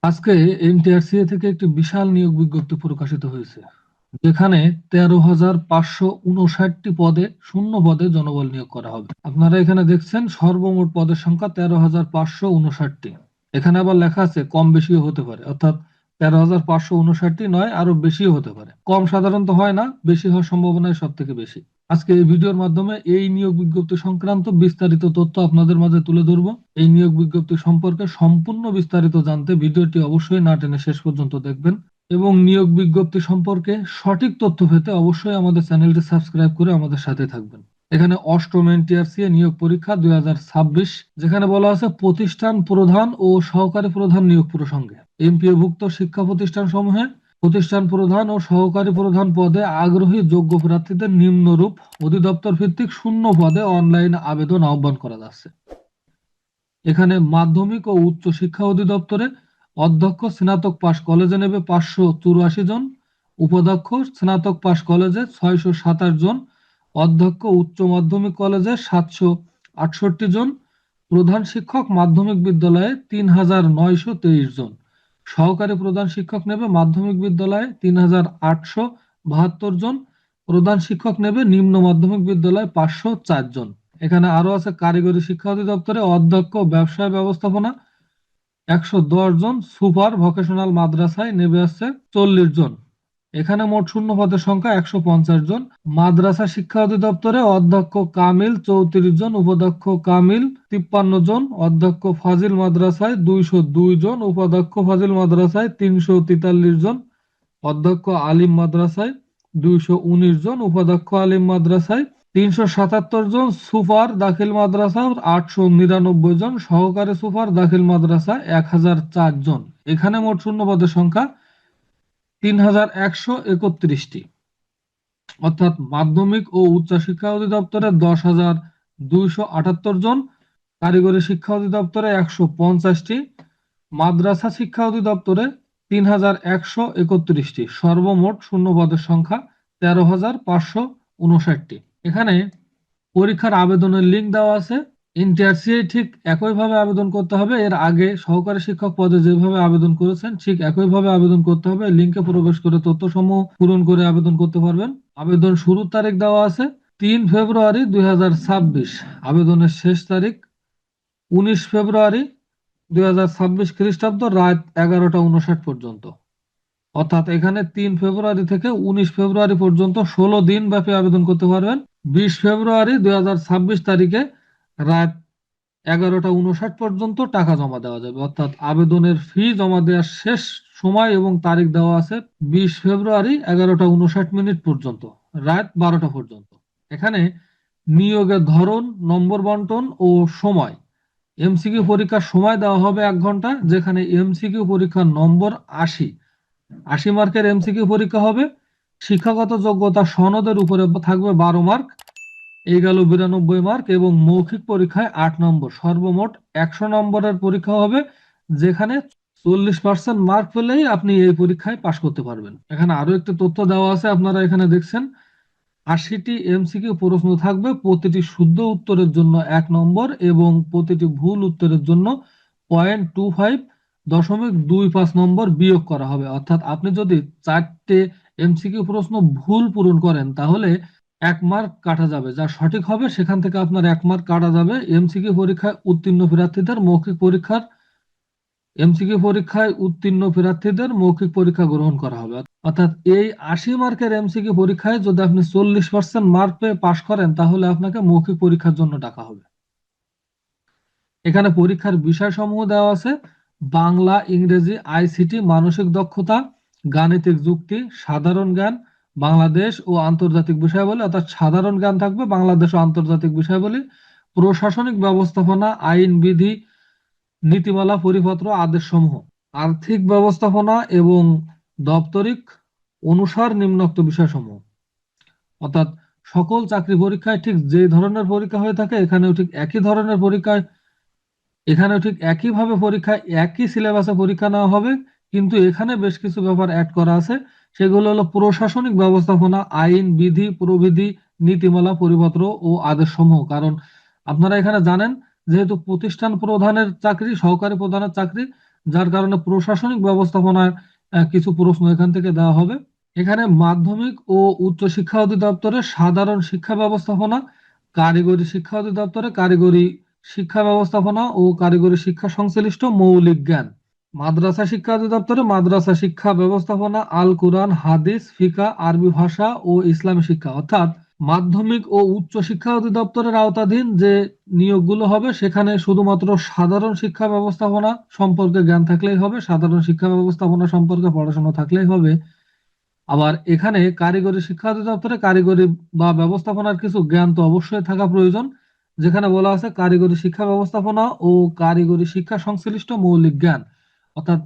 আজকে এনটিআরসিএ থেকে একটি বিশাল নিয়োগ বিজ্ঞপ্তি প্রকাশিত হয়েছে, যেখানে 13,559টি পদে শূন্য পদে জনবল নিয়োগ করা হবে। আপনারা এখানে দেখছেন সর্বমোট পদের সংখ্যা 13,559টি। এখানে আবার লেখা আছে কম বেশিও হতে পারে, অর্থাৎ 13,559টি নয়, আরো বেশিও হতে পারে। কম সাধারণত হয় না, বেশি হওয়ার সম্ভাবনা সব থেকে বেশি। আজকে এই ভিডিওর মাধ্যমে এই নিয়োগ বিজ্ঞপ্তি সংক্রান্ত বিস্তারিত তথ্য আপনাদের মাঝে তুলে ধরবো। এই নিয়োগ বিজ্ঞপ্তি সম্পর্কে সম্পূর্ণ বিস্তারিত জানতে ভিডিওটি অবশ্যই না টেনে শেষ পর্যন্ত দেখবেন, এবং নিয়োগ বিজ্ঞপ্তি সম্পর্কে সঠিক তথ্য পেতে অবশ্যই আমাদের চ্যানেলটি সাবস্ক্রাইব করে আমাদের সাথে থাকবেন। এখানে অষ্টম এনটিআরসি নিয়োগ পরীক্ষা 2026, যেখানে বলা আছে প্রতিষ্ঠান প্রধান ও সহকারী প্রধান নিয়োগ প্রসঙ্গে এমপিওভুক্ত শিক্ষা প্রতিষ্ঠান সমূহে প্রতিষ্ঠান প্রধান ও সহকারী প্রধান পদে আগ্রহী যোগ্য প্রার্থীদের নিম্নরূপ অধিদপ্তর ভিত্তিক শূন্য পদে অনলাইন আবেদন আহ্বান করা যাচ্ছে। এখানে মাধ্যমিক ও উচ্চ শিক্ষা অধিদপ্তরে অধ্যক্ষ স্নাতক পাশ কলেজে নেবে 584 জন, উপাধ্যক্ষ স্নাতক পাশ কলেজে 627 জন, অধ্যক্ষ উচ্চ মাধ্যমিক কলেজে 768 জন, প্রধান শিক্ষক মাধ্যমিক বিদ্যালয়ে 3,923 জন, সহকারী প্রধান শিক্ষক নেবে মাধ্যমিক বিদ্যালয়ে 3,872 জন, প্রধান শিক্ষক নেবে নিম্ন মাধ্যমিক বিদ্যালয়ে 504 জন। এখানে আরো আছে কারিগরি শিক্ষা অধিদপ্তরে অধ্যক্ষ ব্যবসায় ব্যবস্থাপনা 110 জন, সুপার ভোকেশনাল মাদ্রাসায় নেবে আসছে 40 জন। এখানে মোট শূন্য পদের সংখ্যা 150 জন। মাদ্রাসা শিক্ষা অধিদপ্তরে অধ্যক্ষ কামিল 34 জন, উপাধ্যক্ষ কামিল 53 জন, অধ্যক্ষ ফাজিল মাদ্রাসায় 202 জন, উপাধ্যক্ষ ফাজিল মাদ্রাসায় 343 জন, অধ্যক্ষ আলিম মাদ্রাসায় 219 জন, উপাধ্যক্ষ আলিম মাদ্রাসায় 377 জন, সুপার দাখিল মাদ্রাসা 899 জন, সহকারী সুপার দাখিল মাদ্রাসা 1004 জন। এখানে মোট শূন্য পদের সংখ্যা 3,131টি। অর্থাৎ মাধ্যমিক ও উচ্চ শিক্ষা অধিদপ্তরে 10,278 জন, কারিগরি শিক্ষা অধিদপ্তরে 150টি, মাদ্রাসা শিক্ষা অধিদপ্তরে 3,131টি। সর্বমোট শূন্য পদের সংখ্যা 13,559টি। এখানে পরীক্ষার আবেদনের লিঙ্ক দেওয়া আছে। এনটিআরসি ঠিক একইভাবে আবেদন করতে হবে, এর আগে সহকারী শিক্ষক পদে যেভাবে আবেদন করেছেন ঠিক একইভাবে আবেদন করতে হবে। লিঙ্কে প্রবেশ করে তথ্যসমূহ পূরণ করে আবেদন করতে পারবেন। আবেদন শুরুর তারিখ দেওয়া আছে 3 ফেব্রুয়ারি 2026। আবেদনের শেষ তারিখ 19 ফেব্রুয়ারি 2026 খ্রিস্টাব্দ রাত 11টা 59 পর্যন্ত। অর্থাৎ এখানে 3 ফেব্রুয়ারি থেকে 19 ফেব্রুয়ারি পর্যন্ত 16 দিন ব্যাপী আবেদন করতে পারবেন। 20 ফেব্রুয়ারি 2026 তারিখে রাত 11টা 59 পর্যন্ত টাকা জমা দেওয়া যাবে। অর্থাৎ আবেদনের ফি জমা দেওয়ার শেষ সময় এবং তারিখ দেওয়া আছে 20 ফেব্রুয়ারি 11টা 59 পর্যন্ত, রাত 12টা পর্যন্ত। এখানে নিয়োগের ধরন, নম্বর বন্টন ও সময়। এমসিকিউ পরীক্ষার সময় দেওয়া হবে 1 ঘন্টা, যেখানে এমসিকিউ পরীক্ষার নম্বর 80। 80 মার্কের এমসিকিউ পরীক্ষা হবে। শিক্ষাগত যোগ্যতা সনদের উপরে থাকবে 12 মার্ক, এই গেল 92 মার্ক, এবং মৌখিক পরীক্ষায় 8 নম্বর। সর্বমোট 100 নম্বরের পরীক্ষা হবে, যেখানে 40% মার্ক পেলেই আপনি এই পরীক্ষায় পাশ করতে পারবেন। এখানে আরো একটি তথ্য দেওয়া আছে, আপনারা এখানে দেখছেন 80টি এমসিকিউ প্রশ্ন থাকবে, প্রতিটি শুদ্ধ উত্তরের জন্য 1 নম্বর এবং প্রতিটি ভুল উত্তরের জন্য 0.25 নম্বর বিয়োগ করা হবে। অর্থাৎ আপনি যদি 4টে এমসিকিউ প্রশ্ন ভুল পূরণ করেন তাহলে 1 মার্ক কাটা যাবে, যা সঠিক হবে সেখান থেকে আপনার 1 মার্ক কাটা যাবে। এমসিকিউ পরীক্ষায় উত্তীর্ণ প্রার্থীদের মৌখিক পরীক্ষার এমসিকিউ পরীক্ষায় উত্তীর্ণ প্রার্থীদের মৌখিক পরীক্ষা গ্রহণ করা হবে। অর্থাৎ এই 80 মার্কের এমসিকিউ পরীক্ষায় যদি আপনি 40% মার্ক পেয়ে পাশ করেন তাহলে আপনাকে মৌখিক পরীক্ষার জন্য ডাকা হবে। এখানে পরীক্ষার বিষয়সমূহ দেওয়া আছে বাংলা, ইংরেজি, আইসিটি, মানসিক দক্ষতা, গাণিতিক যুক্তি, সাধারণ জ্ঞান, বাংলাদেশ ও আন্তর্জাতিক বিষয়াবলী। অর্থাৎ সাধারণ জ্ঞান থাকবে, বাংলাদেশ ও আন্তর্জাতিক বিষয়াবলী, প্রশাসনিক ব্যবস্থাপনা, আইন বিধি, নীতিমালা, পরিপত্র, আদেশসমূহ, আর্থিক ব্যবস্থাপনা এবং দাপ্তরিক অনুসার নিম্নোক্ত বিষয়সমূহ। অর্থাৎ সকল চাকরি পরীক্ষায় ঠিক যে ধরনের পরীক্ষা হয়ে থাকে এখানেও ঠিক একই ধরনের পরীক্ষায়, এখানেও ঠিক একইভাবে পরীক্ষায় একই সিলেবাসে পরীক্ষা নেওয়া হবে, কিন্তু এখানে বেশ কিছু ব্যাপার অ্যাড করা আছে। সেগুলো হলো প্রশাসনিক ব্যবস্থাপনা, আইন বিধি, প্রবিধি, নীতিমালা, পরিপত্র ও আদেশসমূহ। কারণ আপনারা এখানে জানেন যেহেতু প্রতিষ্ঠান প্রধানের চাকরি, সহকারী প্রধানের চাকরি, যার কারণে প্রশাসনিক ব্যবস্থাপনায় কিছু প্রশ্ন এখান থেকে দেওয়া হবে। এখানে মাধ্যমিক ও উচ্চ শিক্ষা অধিদপ্তরের সাধারণ শিক্ষা ব্যবস্থাপনা, কারিগরি শিক্ষা অধিদপ্তরে কারিগরি শিক্ষা ব্যবস্থাপনা ও কারিগরি শিক্ষা সংশ্লিষ্ট মৌলিক জ্ঞান, মাদ্রাসা শিক্ষা অধিদপ্তরে মাদ্রাসা শিক্ষা ব্যবস্থাপনা, আল কুরআন, হাদিস, ফিকা, আরবি ভাষা ও ইসলামী শিক্ষা। অর্থাৎ মাধ্যমিক ও উচ্চ শিক্ষা অধিদপ্তরের আওতাধীন যে নিয়োগগুলো হবে সেখানে শুধুমাত্র সাধারণ শিক্ষা ব্যবস্থাপনা সম্পর্কে জ্ঞান থাকলেই হবে, সাধারণ শিক্ষা ব্যবস্থাপনা সম্পর্কে পড়াশোনা থাকলেই হবে। আবার এখানে কারিগরি শিক্ষা অধিদপ্তরে কারিগরি বা ব্যবস্থাপনার কিছু জ্ঞান তো অবশ্যই থাকা প্রয়োজন, যেখানে বলা আছে কারিগরি শিক্ষা ব্যবস্থাপনা ও কারিগরি শিক্ষা সংশ্লিষ্ট মৌলিক জ্ঞান। অর্থাৎ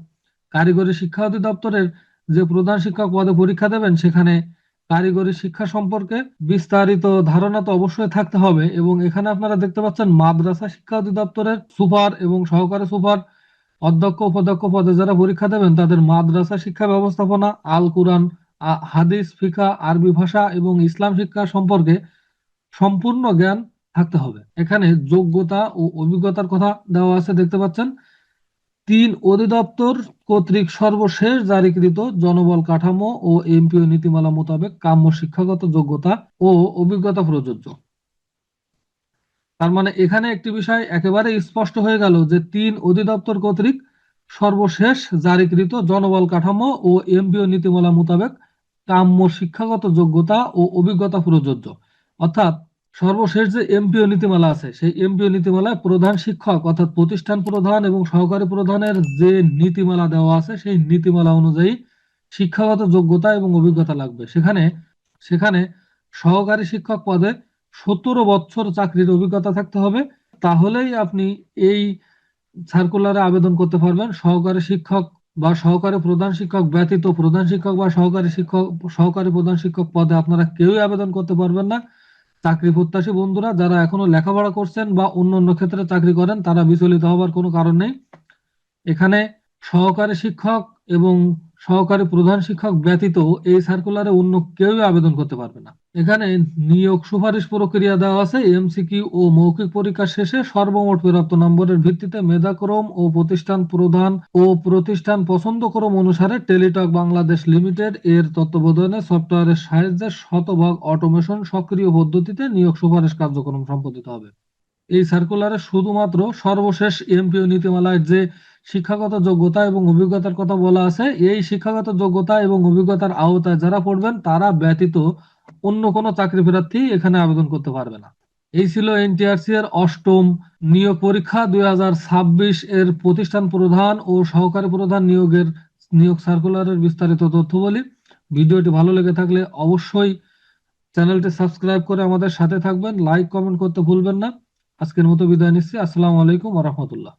কারিগরি শিক্ষা অধিদপ্তরের যে প্রধান শিক্ষক পদে পরীক্ষা দেবেন সেখানে কারিগরি শিক্ষা সম্পর্কে বিস্তারিত ধারণা তো অবশ্যই থাকতে হবে। এবং এখানে আপনারা দেখতে পাচ্ছেন মাদ্রাসা শিক্ষা অধিদপ্তরের সুপার এবং সহকারী সুপার, অধ্যক্ষ উপাধ্যক্ষ পদে যারা পরীক্ষা দেবেন তাদের মাদ্রাসা শিক্ষা ব্যবস্থাপনা, আল কুরআন, হাদিস, ফিকা, আরবি ভাষা এবং ইসলাম শিক্ষা সম্পর্কে সম্পূর্ণ জ্ঞান থাকতে হবে। এখানে যোগ্যতা ও অভিজ্ঞতার কথা দেওয়া আছে দেখতে পাচ্ছেন। ৩ অধিদপ্তর কর্তৃক সর্বশেষ জারিকৃত জনবল কাঠামো ও এমপিও নীতিমালা মোতাবেক কাম্য শিক্ষাগত যোগ্যতা ও অভিজ্ঞতা প্রযোজ্য। তার মানে এখানে একটি বিষয় একেবারে স্পষ্ট হয়ে গেল যে ৩ অধিদপ্তর কর্তৃক সর্বশেষ জারিকৃত জনবল কাঠামো ও এমপিও নীতিমালা মোতাবেক কাম্য শিক্ষাগত যোগ্যতা ও অভিজ্ঞতা প্রযোজ্য। অর্থাৎ সর্বশেষ যে এমপিও নীতিমালা আছে সেই এমপিও নীতিমালায় প্রধান শিক্ষক অর্থাৎ প্রতিষ্ঠান প্রধান এবং সহকারী প্রধানের যে নীতিমালা দেওয়া আছে সেই নীতিমালা অনুযায়ী শিক্ষাগত যোগ্যতা এবং অভিজ্ঞতা লাগবে। সেখানে সেখানে সহকারী শিক্ষক পদে 17 বছর চাকরির অভিজ্ঞতা থাকতে হবে, তাহলেই আপনি এই সার্কুলারে আবেদন করতে পারবেন। সহকারী শিক্ষক বা সহকারী প্রধান শিক্ষক ব্যতীত প্রধান শিক্ষক বা সহকারী শিক্ষক, সহকারী প্রধান শিক্ষক পদে আপনারা কেউই আবেদন করতে পারবেন না। চাকরি প্রত্যাশী বন্ধুরা যারা এখনো লেখাপড়া করছেন বা অন্য অন্য ক্ষেত্রে চাকরি করেন তারা বিচলিত হবার কোনো কারণ নেই। এখানে সহকারী শিক্ষক এবং সহকারী প্রধান শিক্ষক ব্যতীত এই সার্কুলারে অন্য কেউই আবেদন করতে পারবে না। এখানে নিয়োগ সুপারিশ প্রক্রিয়া দেওয়া আছে। এমসিকিউ ও মৌখিক পরীক্ষা শেষে সর্বমোট প্রাপ্ত নম্বরের ভিত্তিতে মেধাক্রম ও প্রতিষ্ঠান প্রধান ও প্রতিষ্ঠান পছন্দক্রম অনুসারে টেলিটক বাংলাদেশ লিমিটেড এর তত্ত্বাবধানে সফটওয়্যারের সাহায্যে শতভাগ অটোমেশন সক্রিয় পদ্ধতিতে নিয়োগ সুপারিশ কার্যক্রম সম্পাদিত হবে। এই সার্কুলারে শুধুমাত্র সর্বশেষ এমপিও নীতিমালায় যে শিক্ষাগত যোগ্যতা এবং অভিজ্ঞতার কথা বলা আছে এই শিক্ষাগত যোগ্যতা এবং অভিজ্ঞতার আওতায় যারা পড়বেন তারা ব্যতীত অন্য কোনো চাকরি প্রার্থী এখানে আবেদন করতে পারবে না। এই ছিল এনটিআরসি এর অষ্টম নিয়োগ পরীক্ষা 2026 এর প্রতিষ্ঠান প্রধান ও সহকারী প্রধান নিয়োগের নিয়োগ সার্কুলারের বিস্তারিত তথ্যবলী। ভিডিওটি ভালো লেগে থাকলে অবশ্যই চ্যানেলটি সাবস্ক্রাইব করে আমাদের সাথে থাকবেন, লাইক কমেন্ট করতে ভুলবেন না। আজকের মতো বিদায় নিচ্ছি। আসসালামু আলাইকুম ওয়া রাহমাতুল্লাহ।